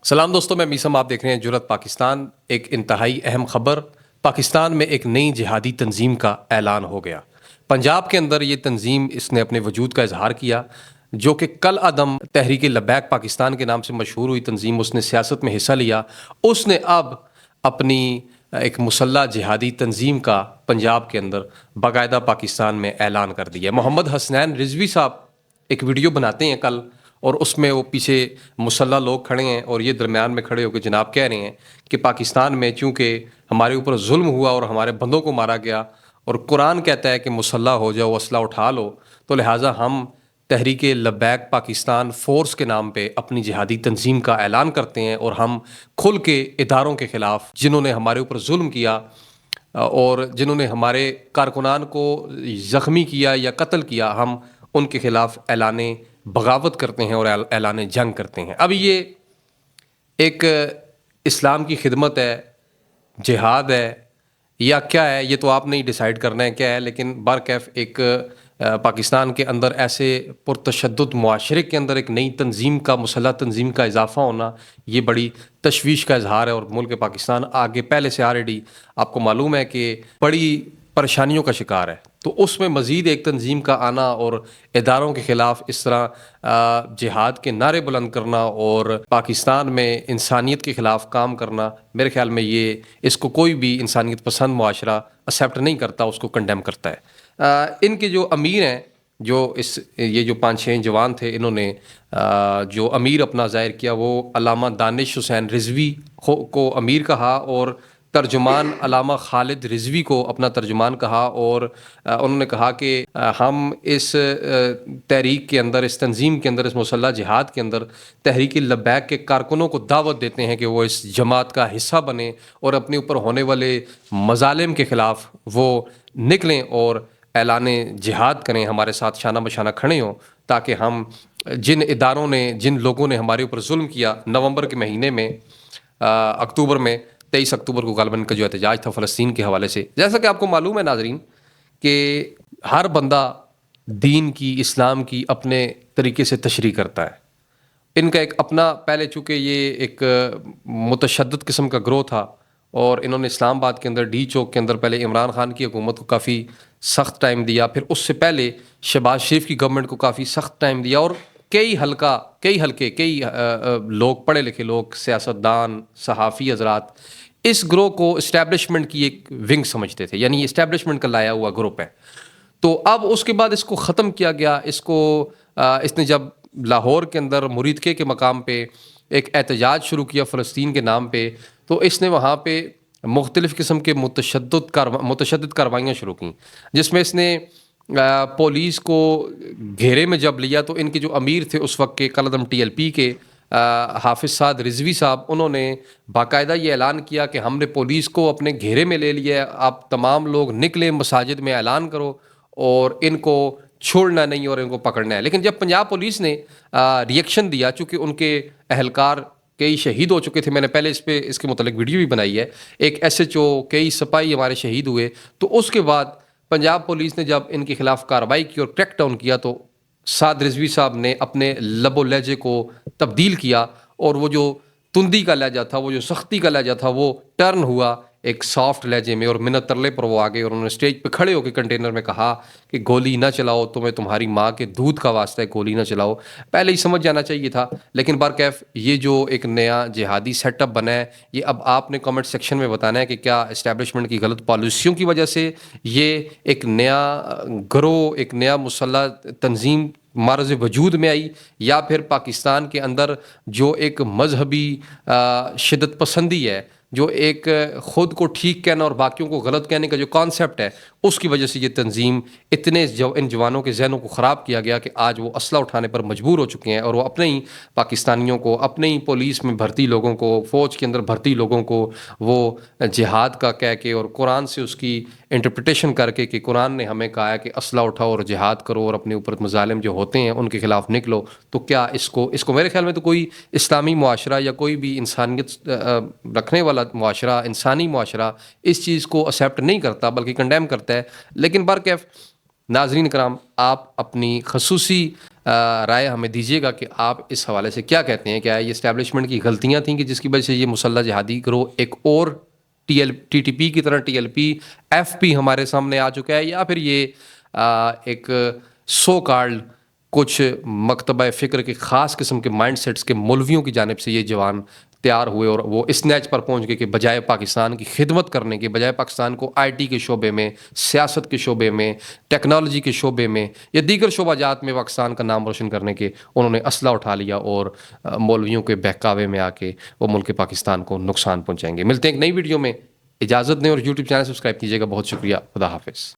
سلام دوستوں، میں میسم، آپ دیکھ رہے ہیں جرأت پاکستان۔ ایک انتہائی اہم خبر، پاکستان میں ایک نئی جہادی تنظیم کا اعلان ہو گیا۔ پنجاب کے اندر یہ تنظیم اس نے اپنے وجود کا اظہار کیا، جو کہ کل عدم تحریک لبیک پاکستان کے نام سے مشہور ہوئی تنظیم، اس نے سیاست میں حصہ لیا۔ اس نے اب اپنی ایک مسلح جہادی تنظیم کا پنجاب کے اندر باقاعدہ پاکستان میں اعلان کر دیا۔ محمد حسنین رضوی صاحب ایک ویڈیو بناتے ہیں کل، اور اس میں وہ پیچھے مسلح لوگ کھڑے ہیں اور یہ درمیان میں کھڑے ہو کے جناب کہہ رہے ہیں کہ پاکستان میں چونکہ ہمارے اوپر ظلم ہوا اور ہمارے بندوں کو مارا گیا، اور قرآن کہتا ہے کہ مسلح ہو جاؤ، اسلحہ اٹھا لو، تو لہٰذا ہم تحریک لبیک پاکستان فورس کے نام پہ اپنی جہادی تنظیم کا اعلان کرتے ہیں، اور ہم کھل کے اداروں کے خلاف جنہوں نے ہمارے اوپر ظلم کیا اور جنہوں نے ہمارے کارکنان کو زخمی کیا یا قتل کیا، ہم ان کے خلاف اعلان بغاوت کرتے ہیں اور اعلان جنگ کرتے ہیں۔ اب یہ ایک اسلام کی خدمت ہے، جہاد ہے، یا کیا ہے، یہ تو آپ نے ہی ڈیسائیڈ کرنا ہے کیا ہے، لیکن برکیف ایک پاکستان کے اندر ایسے پرتشدد معاشرے کے اندر ایک نئی تنظیم کا، مسلح تنظیم کا اضافہ ہونا، یہ بڑی تشویش کا اظہار ہے۔ اور ملک پاکستان آگے پہلے سے آلریڈی آپ کو معلوم ہے کہ بڑی پریشانیوں کا شکار ہے، تو اس میں مزید ایک تنظیم کا آنا اور اداروں کے خلاف اس طرح جہاد کے نعرے بلند کرنا اور پاکستان میں انسانیت کے خلاف کام کرنا، میرے خیال میں اس کو کوئی بھی انسانیت پسند معاشرہ ایکسیپٹ نہیں کرتا، اس کو کنڈیم کرتا ہے۔ ان کے جو امیر ہیں، یہ جو 5-6 جوان تھے، انہوں نے جو امیر اپنا ظاہر کیا وہ علامہ دانش حسین رضوی کو امیر کہا، اور ترجمان علامہ خالد رضوی کو اپنا ترجمان کہا، اور انہوں نے کہا کہ ہم اس تحریک کے اندر، اس تنظیم کے اندر، اس مسلح جہاد کے اندر تحریک لبیک کے کارکنوں کو دعوت دیتے ہیں کہ وہ اس جماعت کا حصہ بنیں اور اپنے اوپر ہونے والے مظالم کے خلاف وہ نکلیں اور اعلان جہاد کریں، ہمارے ساتھ شانہ بشانہ کھڑے ہوں، تاکہ ہم جن اداروں نے، جن لوگوں نے ہمارے اوپر ظلم کیا، نومبر کے مہینے میں، اکتوبر میں، 23 اکتوبر کو غالباً کا جو احتجاج تھا فلسطین کے حوالے سے، جیسا کہ آپ کو معلوم ہے ناظرین کہ ہر بندہ دین کی، اسلام کی اپنے طریقے سے تشریح کرتا ہے۔ ان کا ایک اپنا، پہلے چونکہ یہ ایک متشدد قسم کا گروہ تھا، اور انہوں نے اسلام آباد کے اندر ڈی چوک کے اندر پہلے عمران خان کی حکومت کو کافی سخت ٹائم دیا، پھر اس سے پہلے شہباز شریف کی گورنمنٹ کو کافی سخت ٹائم دیا، اور کئی لوگ، پڑھے لکھے لوگ، سیاستدان، صحافی حضرات اس گروہ کو اسٹیبلشمنٹ کی ایک ونگ سمجھتے تھے، یعنی اسٹیبلشمنٹ کا لایا ہوا گروپ ہے۔ تو اب اس کے بعد اس کو ختم کیا گیا، اس نے جب لاہور کے اندر مریدکے کے مقام پہ ایک احتجاج شروع کیا فلسطین کے نام پہ، تو اس نے وہاں پہ مختلف قسم کے متشدد کاروائیاں شروع کیں، جس میں اس نے پولیس کو گھیرے میں جب لیا، تو ان کے جو امیر تھے اس وقت کے قلعدم ٹی ایل پی کے حافظ سعد رضوی صاحب، انہوں نے باقاعدہ یہ اعلان کیا کہ ہم نے پولیس کو اپنے گھیرے میں لے لیا ہے، آپ تمام لوگ نکلیں، مساجد میں اعلان کرو اور ان کو چھوڑنا نہیں اور ان کو پکڑنا ہے۔ لیکن جب پنجاب پولیس نے ریئیکشن دیا، چونکہ ان کے اہلکار کئی شہید ہو چکے تھے، میں نے پہلے اس کے متعلق ویڈیو بھی بنائی ہے، ایک ایس ایچ او، کئی سپاہی ہمارے شہید ہوئے، تو اس کے بعد پنجاب پولیس نے جب ان کے خلاف کارروائی کی اور کریک ڈاؤن کیا، تو سعد رضوی صاحب نے اپنے لب و لہجے کو تبدیل کیا، اور وہ جو تندی کا لہجہ تھا، وہ جو سختی کا لہجہ تھا، وہ ٹرن ہوا ایک سافٹ لہجے میں، اور منت ترلے پر وہ آگے، اور انہوں نے اسٹیج پہ کھڑے ہو کے کنٹینر میں کہا کہ گولی نہ چلاؤ، تمہیں تمہاری ماں کے دودھ کا واسطہ ہے، گولی نہ چلاؤ۔ پہلے ہی سمجھ جانا چاہیے تھا، لیکن برکیف یہ جو ایک نیا جہادی سیٹ اپ بنا ہے، یہ اب آپ نے کامنٹ سیکشن میں بتانا ہے کہ کیا اسٹیبلشمنٹ کی غلط پالیسیوں کی وجہ سے یہ ایک نیا گروہ، ایک نیا مسلح تنظیم معرض وجود میں آئی، یا پھر پاکستان کے اندر جو ایک مذہبی شدت پسندی ہے، جو ایک خود کو ٹھیک کہنا اور باقیوں کو غلط کہنے کا جو کانسیپٹ ہے، اس کی وجہ سے یہ تنظیم ان جوانوں کے ذہنوں کو خراب کیا گیا کہ آج وہ اسلحہ اٹھانے پر مجبور ہو چکے ہیں، اور وہ اپنے ہی پاکستانیوں کو، اپنے ہی پولیس میں بھرتی لوگوں کو، فوج کے اندر بھرتی لوگوں کو وہ جہاد کا کہہ کے اور قرآن سے اس کی انٹرپریٹیشن کر کے کہ قرآن نے ہمیں کہا ہے کہ اسلحہ اٹھاؤ اور جہاد کرو اور اپنے اوپر مظالم جو ہوتے ہیں ان کے خلاف نکلو، تو کیا اس کو میرے خیال میں تو کوئی اسلامی معاشرہ یا کوئی بھی انسانیت رکھنے والا معاشرہ، انسانی معاشرہ اس چیز کو ایکسیپٹ نہیں کرتا بلکہ کنڈیم کرتا ہے۔ لیکن برکیف ناظرین کرام، آپ اپنی خصوصی رائے ہمیں دیجیے گا کہ آپ اس حوالے سے کیا کہتے ہیں. کیا یہ اسٹیبلشمنٹ کی غلطیاں تھیں کہ جس کی وجہ سے یہ مسلح جہادی گروہ ایک اور ٹی ٹی پی کی طرح T L P F P ہمارے سامنے آ چکا ہے, یا پھر یہ ایک سو کارڈ کچھ مکتبہ فکر کے خاص قسم کے مائنڈ سیٹس کے مولویوں کی جانب سے یہ جوان تیار ہوئے اور وہ اس نیچ پر پہنچ گئے کہ بجائے پاکستان کی خدمت کرنے کے, بجائے پاکستان کو آئی ٹی کے شعبے میں, سیاست کے شعبے میں, ٹیکنالوجی کے شعبے میں یا دیگر شعبہ جات میں پاکستان کا نام روشن کرنے کے, انہوں نے اسلحہ اٹھا لیا اور مولویوں کے بہکاوے میں آ کے وہ ملک پاکستان کو نقصان پہنچائیں گے. ملتے ہیں ایک نئی ویڈیو میں, اجازت دیں اور یوٹیوب چینل سبسکرائب کیجیے گا. بہت شکریہ, خدا حافظ.